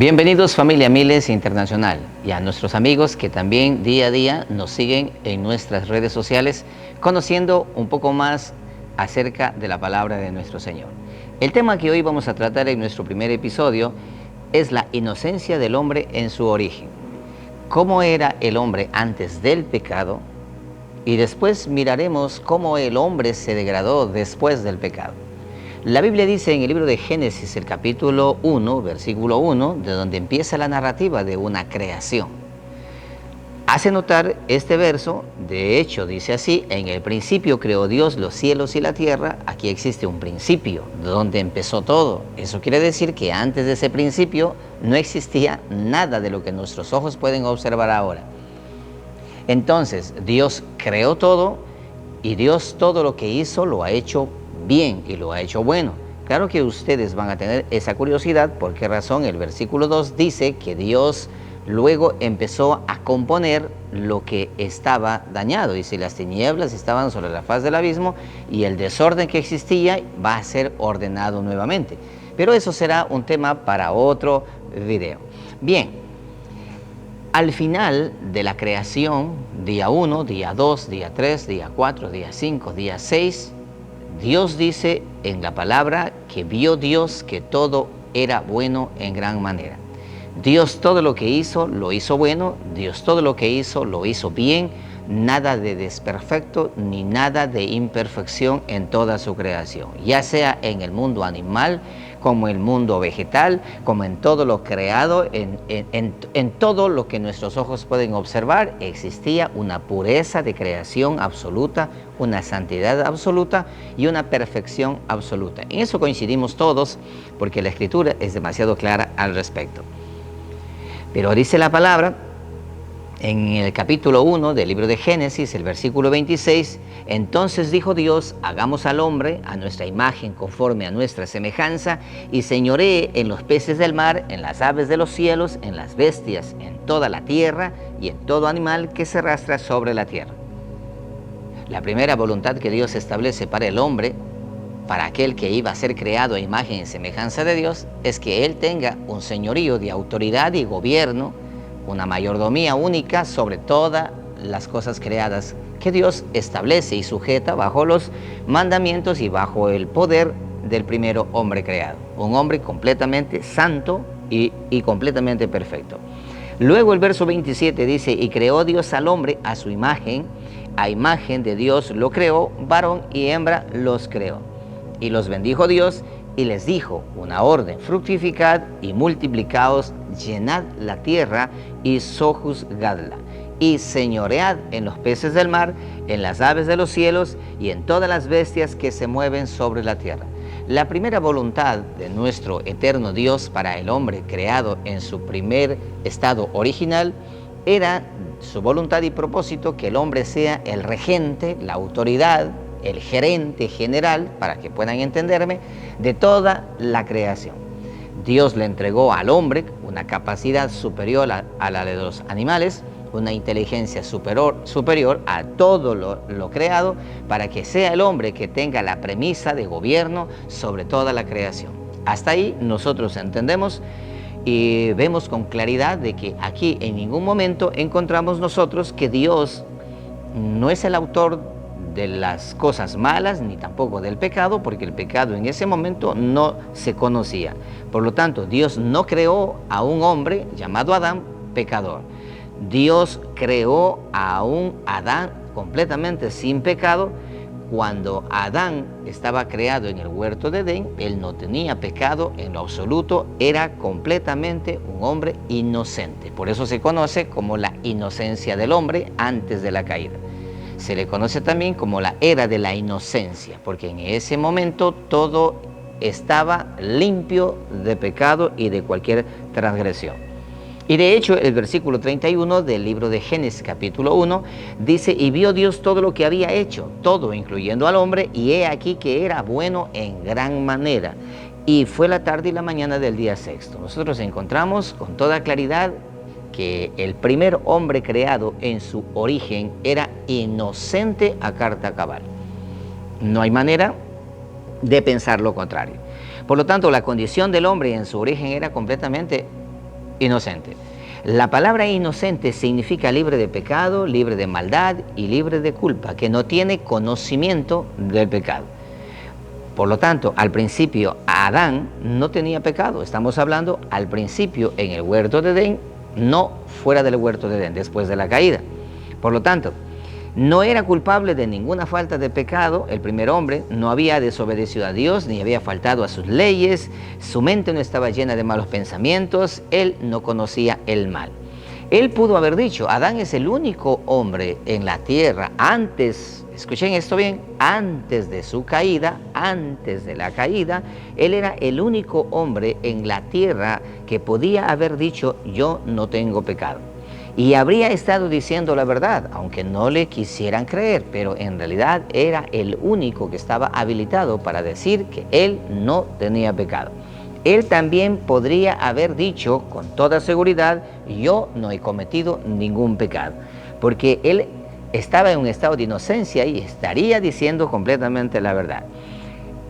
Bienvenidos familia Miles Internacional y a nuestros amigos que también día a día nos siguen en nuestras redes sociales, conociendo un poco más acerca de la palabra de nuestro Señor. El tema que hoy vamos a tratar en nuestro primer episodio es la inocencia del hombre en su origen. ¿Cómo era el hombre antes del pecado? Y después miraremos cómo el hombre se degradó después del pecado. La Biblia dice en el libro de Génesis, el capítulo 1, versículo 1, de donde empieza la narrativa de una creación. Hace notar este verso, de hecho dice así: en el principio creó Dios los cielos y la tierra. Aquí existe un principio, de donde empezó todo. Eso quiere decir que antes de ese principio no existía nada de lo que nuestros ojos pueden observar ahora. Entonces Dios creó todo y Dios todo lo que hizo lo ha hecho bien y lo ha hecho bueno. Claro que ustedes van a tener esa curiosidad. ¿Por qué razón? El versículo 2 dice que Dios luego empezó a componer lo que estaba dañado. Dice: las tinieblas estaban sobre la faz del abismo y el desorden que existía va a ser ordenado nuevamente. Pero eso será un tema para otro video. Bien, al final de la creación, día 1, día 2, día 3, día 4, día 5, día 6, Dios dice en la palabra que vio Dios que todo era bueno en gran manera. Dios todo lo que hizo, lo hizo bueno. Dios todo lo que hizo, lo hizo bien. Nada de desperfecto ni nada de imperfección en toda su creación, ya sea en el mundo animal, como en el mundo vegetal, como en todo lo creado, en todo lo que nuestros ojos pueden observar. Existía una pureza de creación absoluta, una santidad absoluta y una perfección absoluta. En eso coincidimos todos, porque la Escritura es demasiado clara al respecto. Pero dice la palabra en el capítulo 1 del libro de Génesis, el versículo 26, entonces dijo Dios: hagamos al hombre a nuestra imagen, conforme a nuestra semejanza, y señoree en los peces del mar, en las aves de los cielos, en las bestias, en toda la tierra y en todo animal que se arrastra sobre la tierra. La primera voluntad que Dios establece para el hombre, para aquel que iba a ser creado a imagen y semejanza de Dios, es que él tenga un señorío de autoridad y gobierno, una mayordomía única sobre todas las cosas creadas que Dios establece y sujeta bajo los mandamientos y bajo el poder del primero hombre creado, un hombre completamente santo y completamente perfecto. Luego el verso 27 dice: y creó Dios al hombre a su imagen, a imagen de Dios lo creó, varón y hembra los creó. Y los bendijo Dios y les dijo una orden: fructificad y multiplicaos, llenad la tierra y sojuzgadla, y señoread en los peces del mar, en las aves de los cielos y en todas las bestias que se mueven sobre la tierra. La primera voluntad de nuestro eterno Dios para el hombre creado en su primer estado original era su voluntad y propósito que el hombre sea el regente, la autoridad, el gerente general, para que puedan entenderme, de toda la creación. Dios le entregó al hombre una capacidad superior a la de los animales, una inteligencia superior a todo lo creado, para que sea el hombre que tenga la premisa de gobierno sobre toda la creación. Hasta ahí nosotros entendemos y vemos con claridad de que aquí en ningún momento encontramos nosotros que Dios no es el autor de las cosas malas, ni tampoco del pecado, porque el pecado en ese momento no se conocía. Por lo tanto, Dios no creó a un hombre llamado Adán pecador. Dios creó a un Adán completamente sin pecado. Cuando Adán estaba creado en el huerto de Edén, él no tenía pecado en lo absoluto, era completamente un hombre inocente. Por eso se conoce como la inocencia del hombre antes de la caída. Se le conoce también como la era de la inocencia, porque en ese momento todo estaba limpio de pecado y de cualquier transgresión. Y de hecho el versículo 31 del libro de Génesis capítulo 1 dice: y vio Dios todo lo que había hecho, todo incluyendo al hombre, y he aquí que era bueno en gran manera. Y fue la tarde y la mañana del día sexto. Nosotros encontramos con toda claridad que el primer hombre creado en su origen era inocente a carta cabal. No hay manera de pensar lo contrario. Por lo tanto, la condición del hombre en su origen era completamente inocente. La palabra inocente significa libre de pecado, libre de maldad y libre de culpa, que no tiene conocimiento del pecado. Por lo tanto, al principio Adán no tenía pecado. Estamos hablando al principio en el huerto de Edén, no fuera del huerto de Edén, después de la caída. Por lo tanto, no era culpable de ninguna falta de pecado. El primer hombre no había desobedecido a Dios ni había faltado a sus leyes. Su mente no estaba llena de malos pensamientos. Él no conocía el mal. Él pudo haber dicho, Adán es el único hombre en la tierra antes, escuchen esto bien, antes de su caída, antes de la caída, él era el único hombre en la tierra que podía haber dicho, yo no tengo pecado. Y habría estado diciendo la verdad, aunque no le quisieran creer, pero en realidad era el único que estaba habilitado para decir que él no tenía pecado. Él también podría haber dicho con toda seguridad, yo no he cometido ningún pecado, porque él estaba en un estado de inocencia y estaría diciendo completamente la verdad.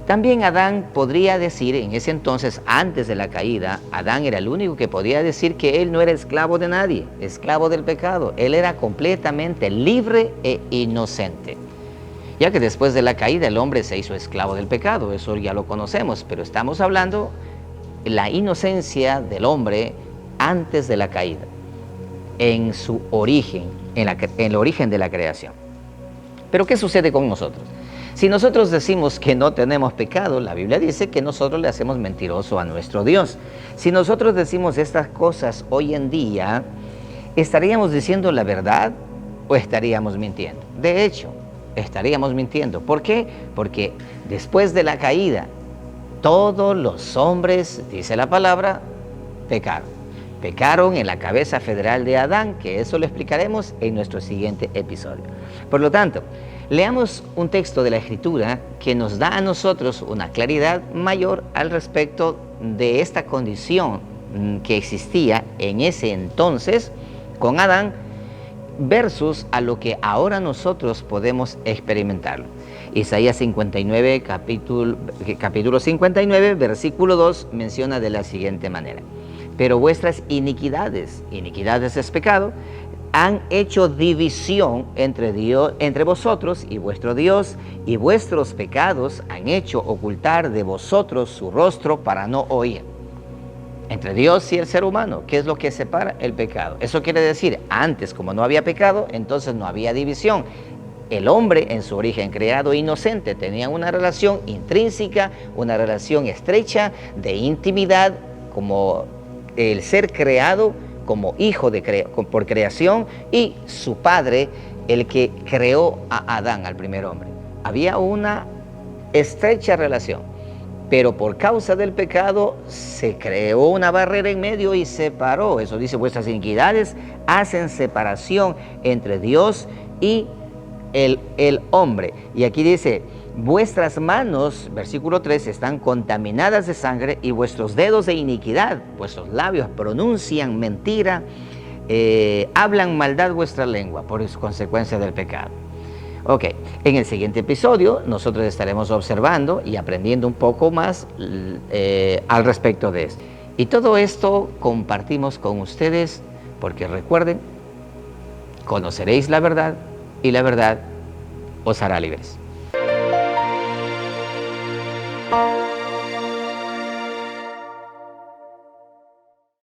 También Adán podría decir, en ese entonces, antes de la caída, Adán era el único que podía decir que él no era esclavo de nadie, esclavo del pecado. Él era completamente libre e inocente. Ya que después de la caída el hombre se hizo esclavo del pecado, eso ya lo conocemos, pero estamos hablando de la inocencia del hombre antes de la caída, en su origen, en el origen de la creación. Pero ¿qué sucede con nosotros? Si nosotros decimos que no tenemos pecado, la Biblia dice que nosotros le hacemos mentiroso a nuestro Dios. Si nosotros decimos estas cosas hoy en día, ¿estaríamos diciendo la verdad o estaríamos mintiendo? De hecho, estaríamos mintiendo. ¿Por qué? Porque después de la caída, todos los hombres, dice la palabra, pecaron. Pecaron en la cabeza federal de Adán, que eso lo explicaremos en nuestro siguiente episodio. Por lo tanto, leamos un texto de la Escritura que nos da a nosotros una claridad mayor al respecto de esta condición que existía en ese entonces con Adán versus a lo que ahora nosotros podemos experimentarlo. Isaías 59, capítulo 59, versículo 2, menciona de la siguiente manera: pero vuestras iniquidades, iniquidades es pecado, han hecho división entre vosotros y vuestro Dios, y vuestros pecados han hecho ocultar de vosotros su rostro para no oír. Entre Dios y el ser humano, ¿qué es lo que separa? El pecado. Eso quiere decir, antes como no había pecado, entonces no había división. El hombre en su origen creado inocente tenía una relación intrínseca, una relación estrecha de intimidad como el ser creado como hijo por creación y su padre, el que creó a Adán, al primer hombre. Había una estrecha relación, pero por causa del pecado se creó una barrera en medio y separó. Eso dice, vuestras iniquidades hacen separación entre Dios y el hombre. Y aquí dice, vuestras manos, versículo 3, están contaminadas de sangre y vuestros dedos de iniquidad, vuestros labios pronuncian mentira, hablan maldad vuestra lengua por consecuencia del pecado. Ok, en el siguiente episodio nosotros estaremos observando y aprendiendo un poco más al respecto de esto. Y todo esto compartimos con ustedes porque recuerden, conoceréis la verdad y la verdad os hará libres.